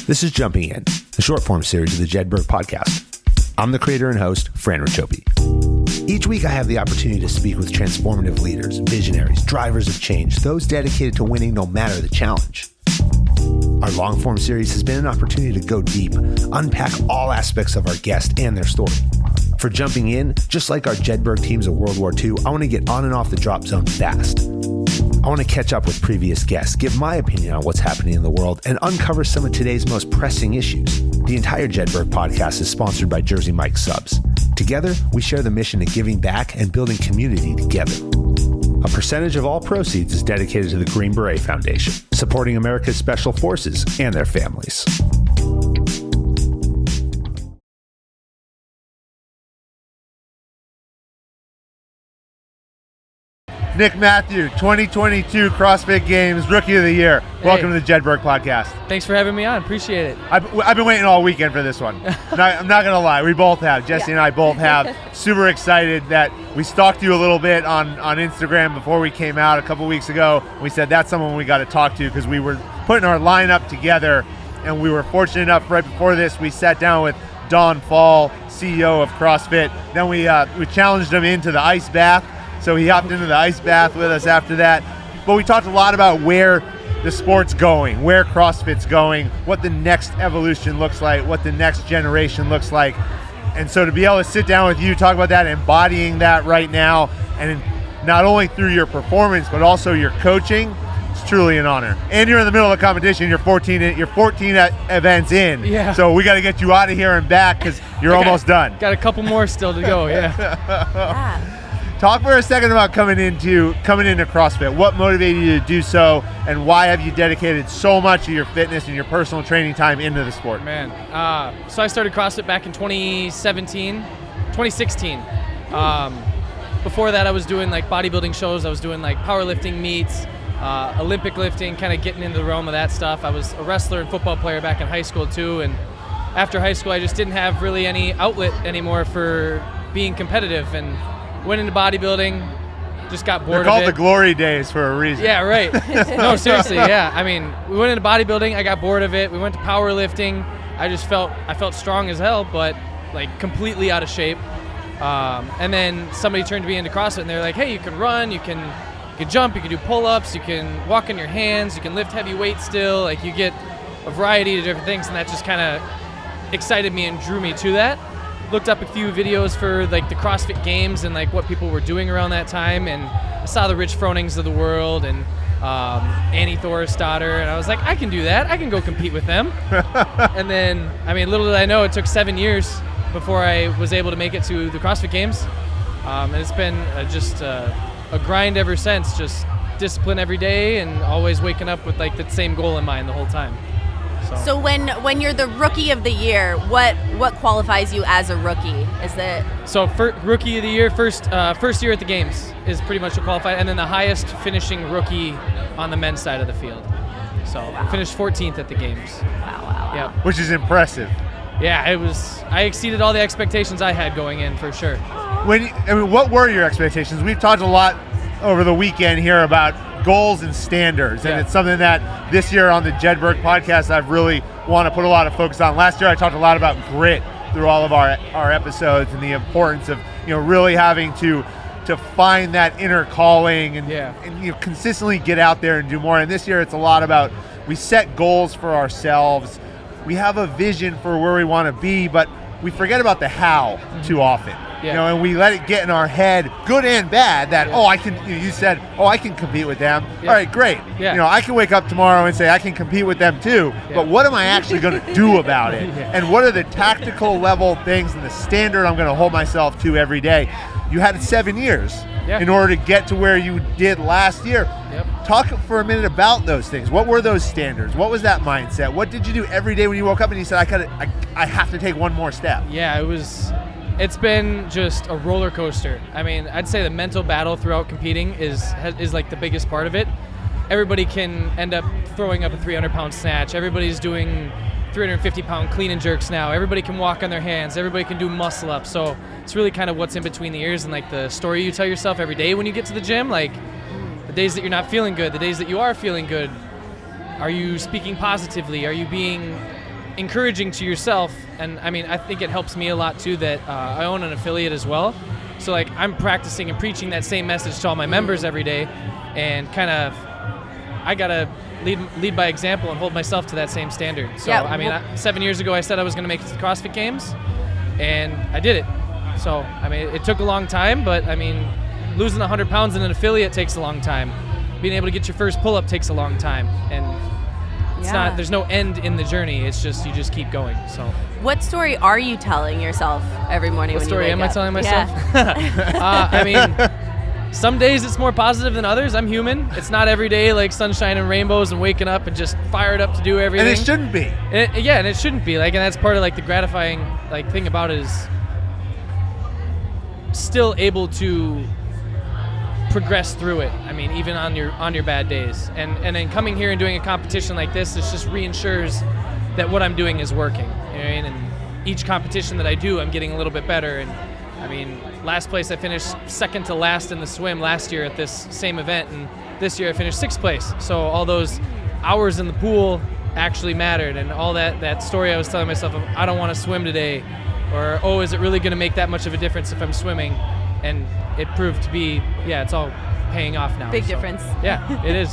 This is Jumping In, the short-form series of the Jedburgh podcast. I'm the creator and host, Fran Racioppi. Each week I have the opportunity to speak with transformative leaders, visionaries, drivers of change, those dedicated to winning no matter the challenge. Our long-form series has been an opportunity to go deep, unpack all aspects of our guest and their story. For Jumping In, just like our Jedburgh teams of World War II, I want to get on and off the drop zone fast. I want to catch up with previous guests, give my opinion on what's happening in the world, and uncover some of today's most pressing issues. The entire Jedburgh podcast is sponsored by Jersey Mike Subs. Together, we share the mission of giving back and building community together. A percentage of all proceeds is dedicated to the Green Beret Foundation, supporting America's Special Forces and their families. Nick Mathew, 2022 CrossFit Games Rookie of the Year. Hey. Welcome to the Jedburgh podcast. Thanks for having me on. Appreciate it. I've been waiting all weekend for this one. I'm not going to lie. We both have. Jessie and I both have. Super excited that we stalked you a little bit on Instagram before we came out a couple weeks ago. We said that's someone we got to talk to because we were putting our lineup together, and we were fortunate enough right before this, we sat down with Don Fall, CEO of CrossFit. Then we challenged him into the ice bath. So he hopped into the ice bath with us after that. But we talked a lot about where the sport's going, where CrossFit's going, what the next evolution looks like, what the next generation looks like. And so to be able to sit down with you, talk about that, embodying that right now, and not only through your performance, but also your coaching, it's truly an honor. And you're in the middle of a competition, you're 14 events in. Yeah. So we got to get you out of here and back because you're almost done. Got a couple more still to go, yeah. Talk for a second about coming into CrossFit. What motivated you to do so, and why have you dedicated so much of your fitness and your personal training time into the sport? Man, so I started CrossFit back in 2016. Before that, I was doing like bodybuilding shows. I was doing like powerlifting meets, Olympic lifting, kind of getting into the realm of that stuff. I was a wrestler and football player back in high school too, and after high school, I just didn't have really any outlet anymore for being competitive, and went into bodybuilding, just got bored of it. They're called the glory days for a reason. Yeah, right. No, seriously, yeah. I mean, we went into bodybuilding, I got bored of it. We went to powerlifting. I felt strong as hell, but like completely out of shape. And then somebody turned me into CrossFit, and they're like, hey, you can run, you can jump, you can do pull-ups, you can walk on your hands, you can lift heavy weights still. Like, you get a variety of different things, and that just kind of excited me and drew me to that. Looked up a few videos for like the CrossFit Games and like what people were doing around that time, and I saw the Rich Fronings of the world and Annie Thorisdottir, and I was like, I can do that. I can go compete with them. And then, I mean, little did I know, it took 7 years before I was able to make it to the CrossFit Games, and it's been just a grind ever since. Just discipline every day and always waking up with like the same goal in mind the whole time. So when you're the Rookie of the Year, what qualifies you as a rookie? Is that Rookie of the Year, first year at the Games is pretty much what qualified, and then the highest finishing rookie on the men's side of the field. So I finished 14th at the Games. Wow. Yeah, Which is impressive. Yeah, it was. I exceeded all the expectations I had going in for sure. What were your expectations? We've talked a lot over the weekend here about goals and standards, and it's something that this year on the Jedburgh podcast I've really want to put a lot of focus on. Last year I talked a lot about grit through all of our episodes, and the importance of really having to find that inner calling and consistently get out there and do more. And this year it's a lot about, we set goals for ourselves, we have a vision for where we want to be, but we forget about the how too often. And we let it get in our head, good and bad, that, I can, you said, I can compete with them. All right, great. I can wake up tomorrow and say, I can compete with them too, but what am I actually going to do about it? And what are the tactical level things and the standard I'm going to hold myself to every day? You had 7 years in order to get to where you did last year. Talk for a minute about those things. What were those standards? What was that mindset? What did you do every day when you woke up and you said, I have to take one more step? Yeah, it's been just a roller coaster. I mean, I'd say the mental battle throughout competing is like the biggest part of it. Everybody can end up throwing up a 300-pound snatch. Everybody's doing 350-pound clean and jerks now. Everybody can walk on their hands. Everybody can do muscle ups. So it's really kind of what's in between the ears and like the story you tell yourself every day when you get to the gym. Like the days that you're not feeling good, the days that you are feeling good. Are you speaking positively? Are you being encouraging to yourself. And I mean, I think it helps me a lot too that I own an affiliate as well. So like I'm practicing and preaching that same message to all my members every day, and kind of I gotta lead by example and hold myself to that same standard. So Yeah, I mean, 7 years ago I said I was going to make it to the CrossFit Games, and I did it. So I mean, it took a long time, but I mean, losing 100 pounds in an affiliate takes a long time. Being able to get your first pull-up takes a long time, and it's not. There's no end in the journey. It's just you just keep going. So What story are you telling yourself every morning what when story you am wake I up? telling myself? Yeah. I mean, some days it's more positive than others. I'm human. It's not every day like sunshine and rainbows and waking up and just fired up to do everything. And it shouldn't be. And it shouldn't be. Like, and that's part of like the gratifying like thing about it is still able to progress through it. I mean, even on your bad days. And then coming here and doing a competition like this, it just reinsures that what I'm doing is working. You know what I mean? And each competition that I do, I'm getting a little bit better. And I mean, last place I finished second to last in the swim last year at this same event, and this year I finished 6th place. So all those hours in the pool actually mattered, and all that story I was telling myself of I don't want to swim today, or oh, is it really going to make that much of a difference if I'm swimming? And it proved to be, yeah, it's all paying off now. Big difference. Yeah, it is.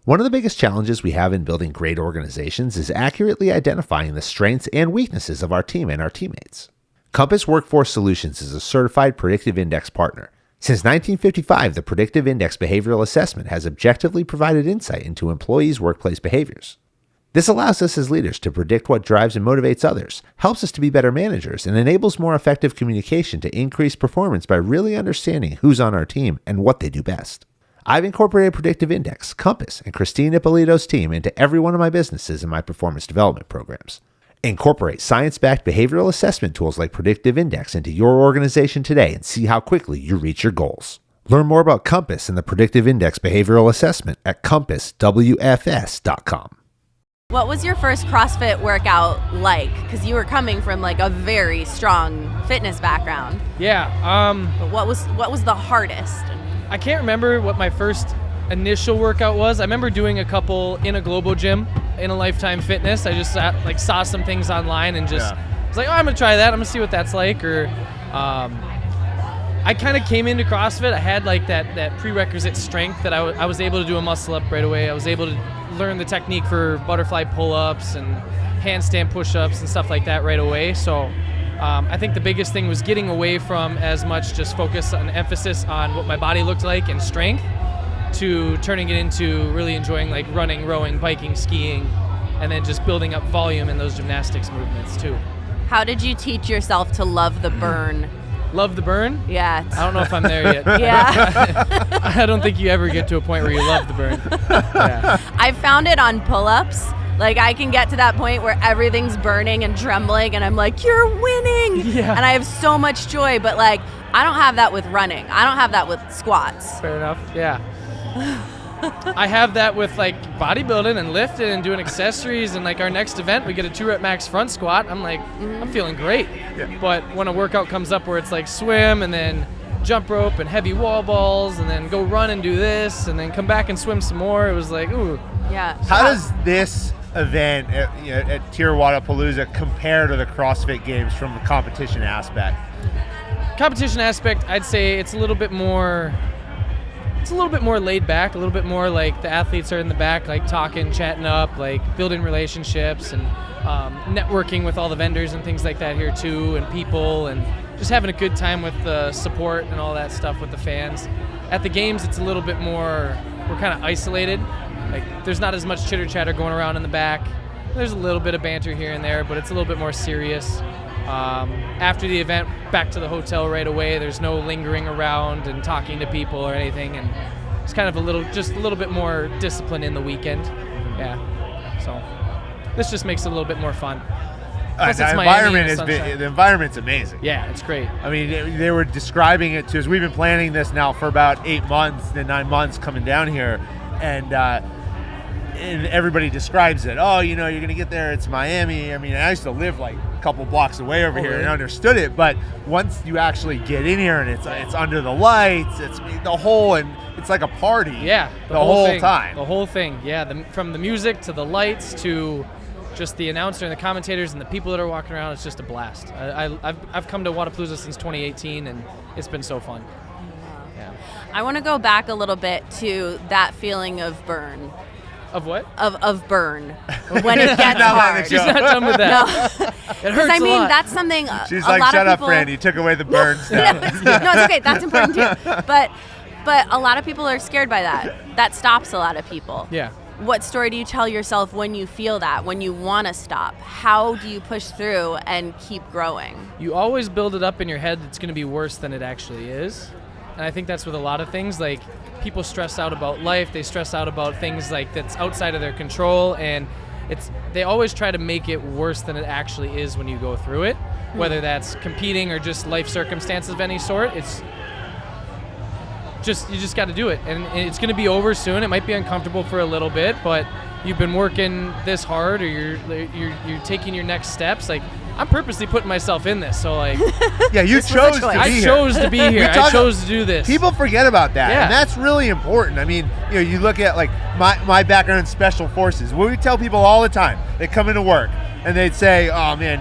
One of the biggest challenges we have in building great organizations is accurately identifying the strengths and weaknesses of our team and our teammates. Compass Workforce Solutions is a certified predictive index partner. Since 1955, the Predictive Index Behavioral Assessment has objectively provided insight into employees' workplace behaviors. This allows us as leaders to predict what drives and motivates others, helps us to be better managers, and enables more effective communication to increase performance by really understanding who's on our team and what they do best. I've incorporated Predictive Index, Compass, and Christine Ippolito's team into every one of my businesses and my performance development programs. Incorporate science-backed behavioral assessment tools like Predictive Index into your organization today and see how quickly you reach your goals. Learn more about Compass and the Predictive Index Behavioral Assessment at compasswfs.com. What was your first CrossFit workout like? Because you were coming from like a very strong fitness background. Yeah. But what was the hardest? I can't remember what my first initial workout was. I remember doing a couple in a Globo gym in a Lifetime Fitness. I just saw some things online and just was like, oh, I'm gonna try that. I'm gonna see what that's like. Or I kind of came into CrossFit. I had like that prerequisite strength that I was able to do a muscle up right away. I was able to learn the technique for butterfly pull-ups and handstand push-ups and stuff like that right away. So I think the biggest thing was getting away from as much just focus and emphasis on what my body looked like and strength to turning it into really enjoying like running, rowing, biking, skiing, and then just building up volume in those gymnastics movements too. How did you teach yourself to love the burn? Love the burn? Yeah. I don't know if I'm there yet. Yeah. I don't think you ever get to a point where you love the burn. Yeah. I found it on pull-ups. Like I can get to that point where everything's burning and trembling and I'm like, you're winning. Yeah. And I have so much joy, but like I don't have that with running. I don't have that with squats. Fair enough. Yeah. I have that with like bodybuilding and lifting and doing accessories, and like our next event we get a 2-rep max front squat. I'm like, I'm feeling great. Yeah. But when a workout comes up where it's like swim and then jump rope and heavy wall balls and then go run and do this and then come back and swim some more, it was like, ooh. Yeah. How does this event at TYR Wodaplooza compare to the CrossFit Games from the competition aspect? Competition aspect, I'd say it's a little bit more laid back, a little bit more like the athletes are in the back, like talking, chatting up, like building relationships and networking with all the vendors and things like that here too, and people, and just having a good time with the support and all that stuff with the fans. At the games, it's a little bit more, we're kind of isolated. Like there's not as much chitter chatter going around in the back. There's a little bit of banter here and there, but it's a little bit more serious. After the event, back to the hotel right away. There's no lingering around and talking to people or anything, and it's kind of a little bit more discipline in the weekend. Yeah. So this just makes it a little bit more fun. Plus The it's Miami and the environment's amazing. Yeah, it's great. I mean, they were describing it to us. We've been planning this now for about 8 months, then 9 months coming down here, and everybody describes it. Oh, you're going to get there. It's Miami. I mean, I used to live like a couple blocks away over here and understood it. But once you actually get in here and it's under the lights, it's the whole, and it's like a party. Yeah, the whole thing, time. The whole thing. Yeah, from the music to the lights to just the announcer and the commentators and the people that are walking around, it's just a blast. I've come to Wodapalooza since 2018, and it's been so fun. Yeah. I want to go back a little bit to that feeling of burn. Of what? Of burn when it gets hard. She's not done with that. No. It hurts I mean, a lot. that's something She's a like, lot shut of up, people, Fran. You took away the burn stuff. No, it's okay. That's important too. But a lot of people are scared by that. That stops a lot of people. Yeah. What story do you tell yourself when you feel that, when you want to stop? How do you push through and keep growing? You always build it up in your head it's going to be worse than it actually is. And I think that's with a lot of things. Like, people stress out about life. They stress out about things like that's outside of their control, and they always try to make it worse than it actually is when you go through it, whether that's competing or just life circumstances of any sort. It's just, you just got to do it, and it's going to be over soon. It might be uncomfortable for a little bit, but you've been working this hard, or you're taking your next steps. Like, I'm purposely putting myself in this, so like, Yeah, you chose to be I here. chose to be here. I chose to do this. People forget about that, Yeah. and that's really important. I mean, you look at like my background in special forces. What we tell people all the time, they come into work and they'd say, "Oh man,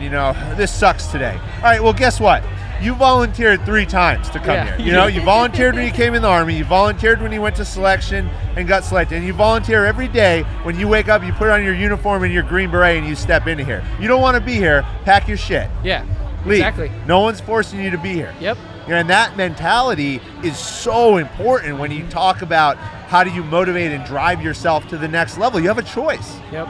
this sucks today." All right, well, guess what? You volunteered 3 times to come here. You volunteered when you came in the Army. You volunteered when you went to selection and got selected. And you volunteer every day when you wake up, you put on your uniform and your green beret and you step into here. You don't want to be here, pack your shit. Yeah, Leave. exactly. No one's forcing you to be here. Yep. And that mentality is so important when you talk about how do you motivate and drive yourself to the next level. You have a choice. Yep.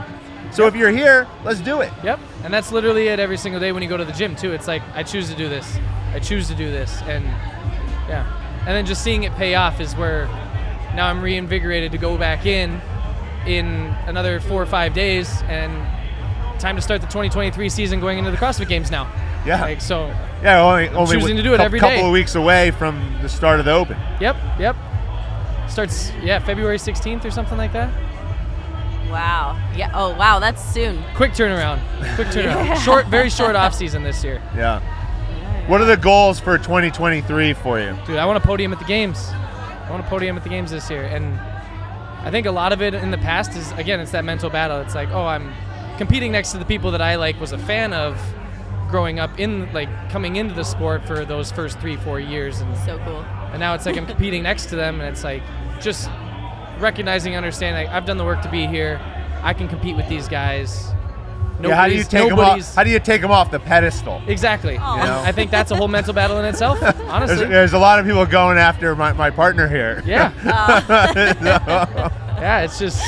So if you're here, let's do it. Yep. And that's literally it every single day when you go to the gym too. It's like, I choose to do this. I choose to do this. And yeah. And then just seeing it pay off is where now I'm reinvigorated to go back in another 4 or 5 days, and time to start the 2023 season going into the CrossFit Games now. Yeah. Like, so Yeah, only choosing to do it every couple day. of weeks away from the start of the Open. Yep. Starts, February 16th or something like that. Wow. Yeah. Oh, wow. That's soon. Quick turnaround. Yeah. Very short off season this year. Yeah. What are the goals for 2023 for you? Dude, I want a podium at the games. This year. And I think a lot of it in the past is, again, it's that mental battle. It's like, oh, I'm competing next to the people that I was a fan of growing up coming into the sport for those first 3-4 years. And So cool. And now it's like I'm competing next to them, and it's like just recognizing, understanding, I've done the work to be here. I can compete with these guys. How do you take them off the pedestal? Exactly. Oh. I think that's a whole mental battle in itself, honestly. There's a lot of people going after my partner here. Yeah. Yeah, it's just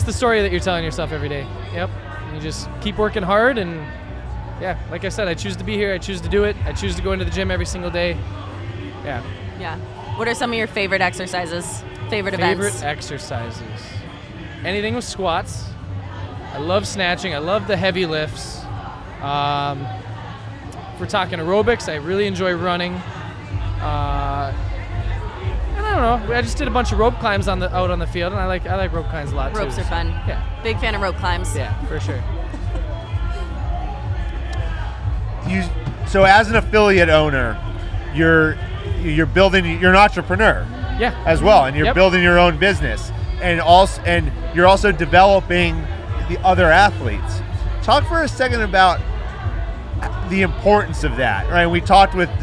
the story that you're telling yourself every day. Yep. You just keep working hard, and yeah, like I said, I choose to be here. I choose to do it. I choose to go into the gym every single day. Yeah. Yeah. What are some of your favorite exercises? Favorite events? Exercises. Anything with squats. I love snatching. I love the heavy lifts. If we're talking aerobics, I really enjoy running. And I don't know. I just did a bunch of rope climbs out on the field, and I like rope climbs a lot too. Ropes are fun. Yeah. Big fan of rope climbs. Yeah, for sure. So as an affiliate owner, you're building. You're an entrepreneur. Yeah. As well, and you're building your own business, and you're also developing the other athletes. Talk for a second about the importance of that, right?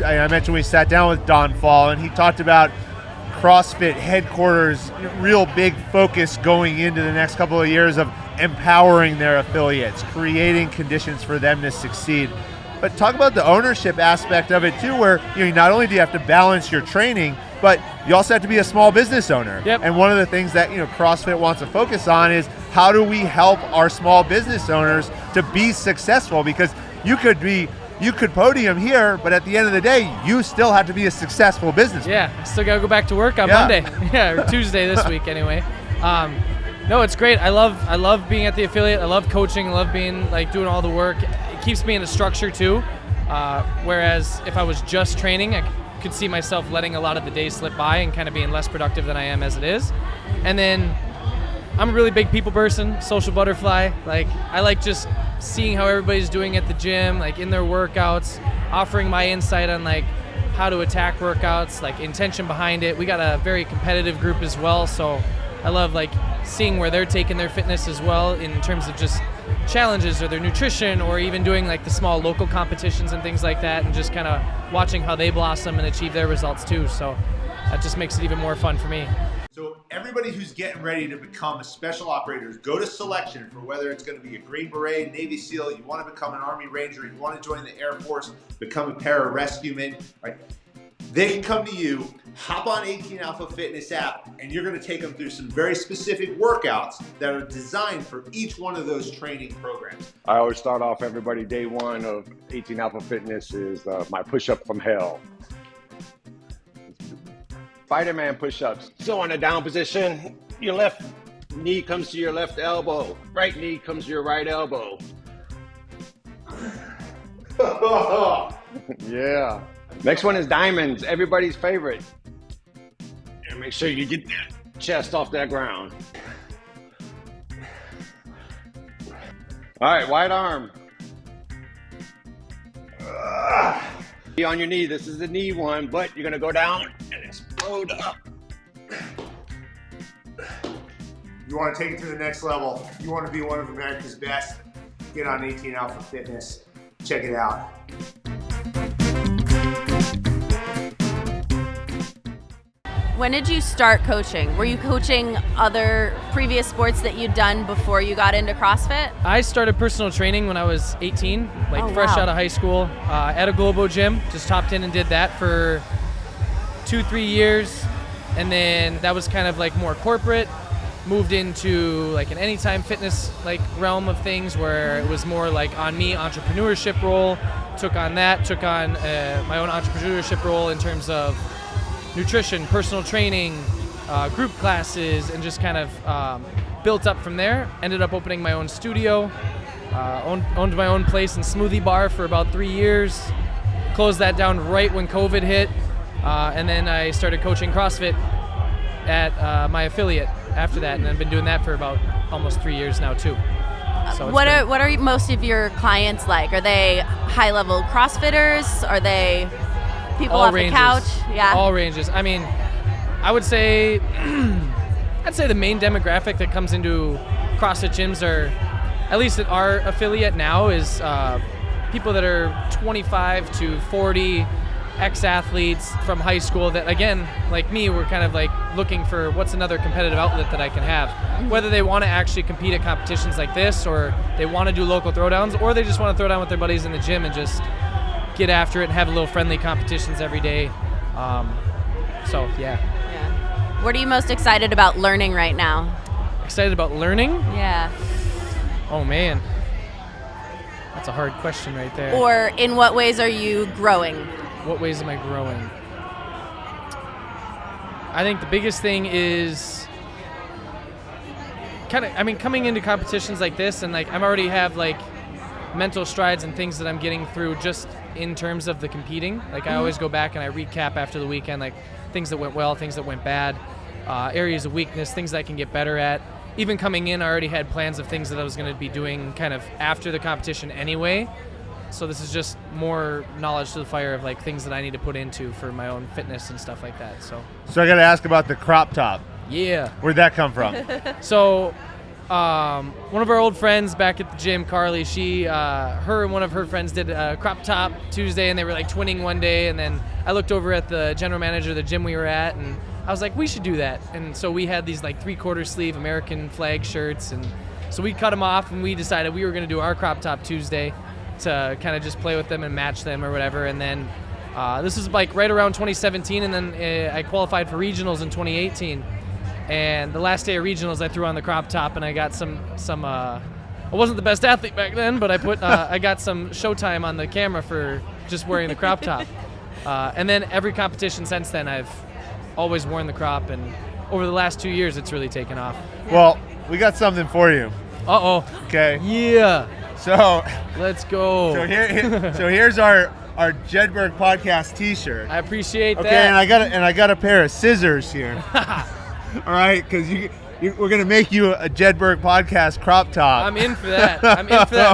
I mentioned we sat down with Don Fall, and he talked about CrossFit headquarters, real big focus going into the next couple of years of empowering their affiliates, creating conditions for them to succeed. But talk about the ownership aspect of it too, where not only do you have to balance your training, but you also have to be a small business owner. Yep. And one of the things that CrossFit wants to focus on is how do we help our small business owners to be successful? Because you could podium here, but at the end of the day, you still have to be a successul businessman. Yeah, I still gotta go back to work on Monday. Or Tuesday this week anyway. No, it's great. I love being at the affiliate. I love coaching. I love being doing all the work. It keeps me in a structure too. Whereas if I was just training, I could see myself letting a lot of the days slip by and kind of being less productive than I am as it is. And then I'm a really big people person, social butterfly. I like just seeing how everybody's doing at the gym, in their workouts, offering my insight on how to attack workouts, intention behind it. We got a very competitive group as well, so I love seeing where they're taking their fitness as well in terms of just challenges or their nutrition, or even doing like the small local competitions and things like that, and just kind of watching how they blossom and achieve their results too. So that just makes it even more fun for me. So everybody who's getting ready to become a special operator, go to selection for whether it's going to be a Green Beret, Navy SEAL, you want to become an Army Ranger, you want to join the Air Force, become a para-rescueman. Right? They can come to you, hop on 18 Alpha Fitness app, and you're going to take them through some very specific workouts that are designed for each one of those training programs. I always start off everybody day one of 18 Alpha Fitness is my push-up from hell. Spider-Man push-ups. So in a down position, your left knee comes to your left elbow. Right knee comes to your right elbow. Yeah. Next one is diamonds, everybody's favorite. And make sure you get that chest off that ground. All right, wide arm. Be on your knee. This is the knee one, but you're gonna go down and explode up. You want to take it to the next level. You want to be one of America's best. Get on 18 Alpha Fitness. Check it out. When did you start coaching? Were you coaching other previous sports that you'd done before you got into CrossFit? I started personal training when I was 18, fresh out of high school, at a Globo gym. Just hopped in and did that for 2-3 years, and then that was kind of like more corporate. Moved into like an anytime fitness like realm of things where it was more like on me, entrepreneurship role. Took on my own entrepreneurship role in terms of nutrition, personal training, group classes, and just kind of built up from there. Ended up opening my own studio, owned my own place and smoothie bar for about 3 years. Closed that down right when COVID hit, and then I started coaching CrossFit at my affiliate after that, and I've been doing that for about almost 3 years now too. So what are most of your clients like? Are they high-level CrossFitters? Are they people off the couch? Yeah. All ranges. I mean, I would say, the main demographic that comes into CrossFit gyms are, at least at our affiliate now, is people that are 25 to 40, ex-athletes from high school that, again, like me, were kind of like looking for what's another competitive outlet that I can have. Whether they want to actually compete at competitions like this, or they want to do local throwdowns, or they just want to throw down with their buddies in the gym and just get after it and have a little friendly competitions every day. Yeah. What are you most excited about learning right now? Excited about learning? Yeah. Oh man, that's a hard question right there. Or in what ways are you growing? What ways am I growing? I think the biggest thing is coming into competitions like this, and like I'm already have like mental strides and things that I'm getting through just in terms of the competing. Like I always go back and I recap after the weekend, like things that went well, things that went bad, areas of weakness, things that I can get better at. Even coming in, I already had plans of things that I was going to be doing kind of after the competition anyway. So this is just more knowledge to the fire of like things that I need to put into for my own fitness and stuff like that. So I got to ask about the crop top. Yeah. Where'd that come from? So one of our old friends back at the gym, Carly, her and one of her friends did a crop top Tuesday, and they were like twinning one day. And then I looked over at the general manager of the gym we were at, and I was like, we should do that. And so we had these like 3/4 sleeve American flag shirts, and so we cut them off, and we decided we were going to do our crop top Tuesday to kind of just play with them and match them or whatever. And then this was like right around 2017, and then I qualified for regionals in 2018. And the last day of regionals, I threw on the crop top, and I got some. I wasn't the best athlete back then, but I got some showtime on the camera for just wearing the crop top. And then every competition since then, I've always worn the crop, and over the last 2 years, it's really taken off. Well, we got something for you. Uh-oh. Okay. Yeah. So let's go. So here's our Jedburgh podcast T-shirt. I appreciate that. Okay, and I got a pair of scissors here. All right, because we're gonna make you a Jedburgh podcast crop top. I'm in for that.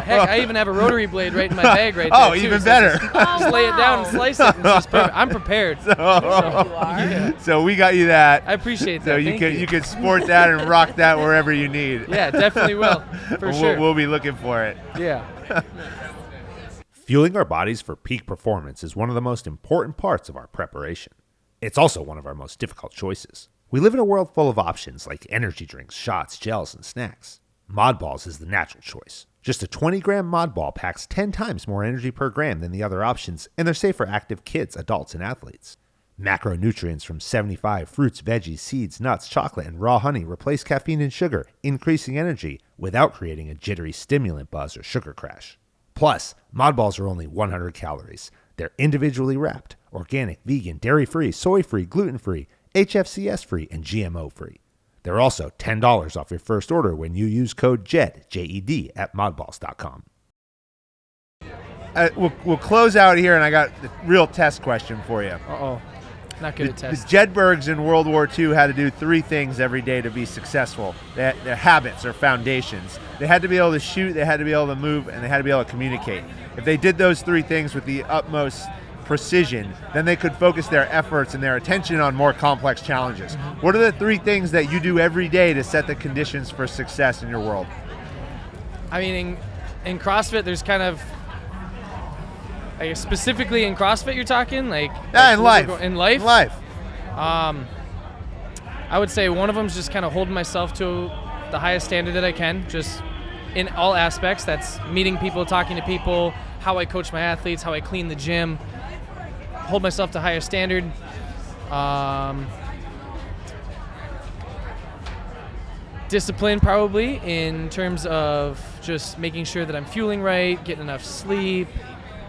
Heck, I even have a rotary blade right in my bag right there. Oh, even better. Just lay it down and slice it. And it's just perfect. I'm prepared. You are. So we got you that. I appreciate that. So you can sport that and rock that wherever you need. Yeah, definitely will. For sure. We'll be looking for it. Yeah. Fueling our bodies for peak performance is one of the most important parts of our preparation. It's also one of our most difficult choices. We live in a world full of options like energy drinks, shots, gels, and snacks. Modballs is the natural choice. Just a 20-gram Modball packs 10 times more energy per gram than the other options, and they're safe for active kids, adults, and athletes. Macronutrients from 75 fruits, veggies, seeds, nuts, chocolate, and raw honey replace caffeine and sugar, increasing energy without creating a jittery stimulant buzz or sugar crash. Plus, Modballs are only 100 calories. They're individually wrapped, organic, vegan, dairy-free, soy-free, gluten-free, HFCS-free, and GMO-free. They're also $10 off your first order when you use code JED, J-E-D, at modballs.com. We'll close out here, and I got a real test question for you. Uh-oh. Not good at tests. The Jedburghs in World War II had to do 3 things every day to be successful. Their habits or foundations. They had to be able to shoot, they had to be able to move, and they had to be able to communicate. If they did those 3 things with the utmost precision, then they could focus their efforts and their attention on more complex challenges. What are the 3 things that you do every day to set the conditions for success in your world? I mean, in CrossFit, there's kind of, I guess specifically in CrossFit you're talking? In life. In life? In life. I would say one of them is just kind of holding myself to the highest standard that I can, just in all aspects. That's meeting people, talking to people, how I coach my athletes, how I clean the gym. Hold myself to higher standard. Discipline probably in terms of just making sure that I'm fueling right, getting enough sleep,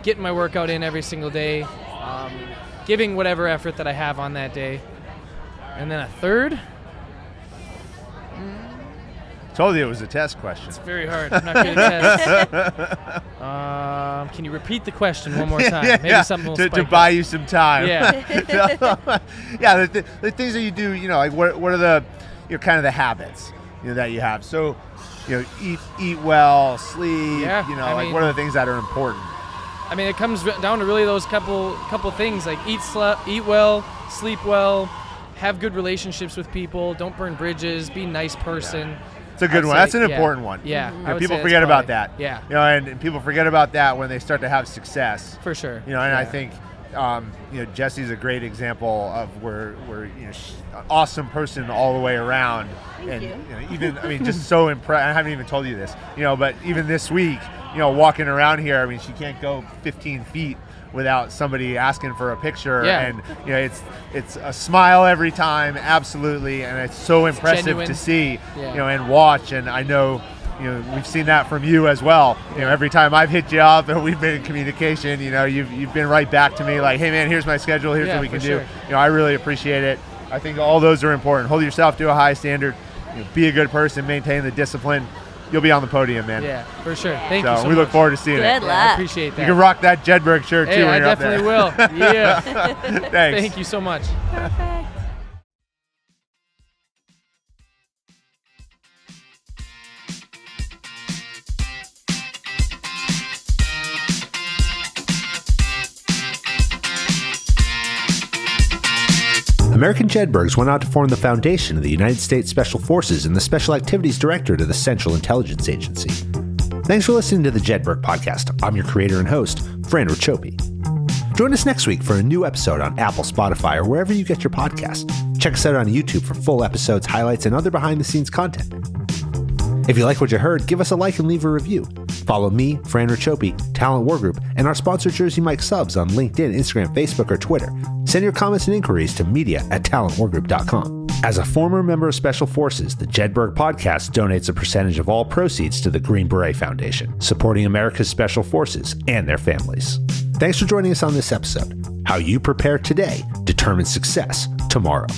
getting my workout in every single day, giving whatever effort that I have on that day. And then a third? Told you it was a test question. It's very hard. I'm not good at tests. Can you repeat the question one more time? Maybe something will spike to buy you some time. Yeah. Yeah, the things that you do, like what are the, kind of the habits, that you have. So, eat well, sleep, what are the things that are important? I mean, it comes down to really those couple things, like eat well, sleep well, have good relationships with people, don't burn bridges, be a nice person. Yeah. It's a good one. That's an important one. Yeah. Mm-hmm. People forget about that. Yeah. And people forget about that when they start to have success. For sure. I think, Jessie's a great example of where awesome person all the way around. Thank you. Even, just so impressed. I haven't even told you this, but even this week, walking around here, she can't go 15 feet without somebody asking for a picture. Yeah. And it's a smile every time, absolutely, and it's so impressive genuine. to see, Yeah. And watch. And I know, we've seen that from you as well. Every time I've hit you up and we've been in communication, you've been right back to me like, hey man, here's my schedule, here's what we can do. I really appreciate it. I think all those are important. Hold yourself to a high standard, be a good person, maintain the discipline. You'll be on the podium, man. Yeah, for sure. Thank you so much. So we look forward to seeing it. Good luck. I appreciate that. You can rock that Jedburgh shirt too when you're up there. I definitely will. Yeah. Thanks. Thank you so much. Perfect. American Jedburghs went out to form the foundation of the United States Special Forces and the Special Activities Director to the Central Intelligence Agency. Thanks for listening to the Jedburgh Podcast. I'm your creator and host, Fran Racioppi. Join us next week for a new episode on Apple, Spotify, or wherever you get your podcast. Check us out on YouTube for full episodes, highlights, and other behind-the-scenes content. If you like what you heard, give us a like and leave a review. Follow me, Fran Racioppi, Talent War Group, and our sponsor Jersey Mike Subs on LinkedIn, Instagram, Facebook, or Twitter. Send your comments and inquiries to media@talentwargroup.com. As a former member of Special Forces, the Jedburgh Podcast donates a percentage of all proceeds to the Green Beret Foundation, supporting America's Special Forces and their families. Thanks for joining us on this episode. How you prepare today determines success tomorrow.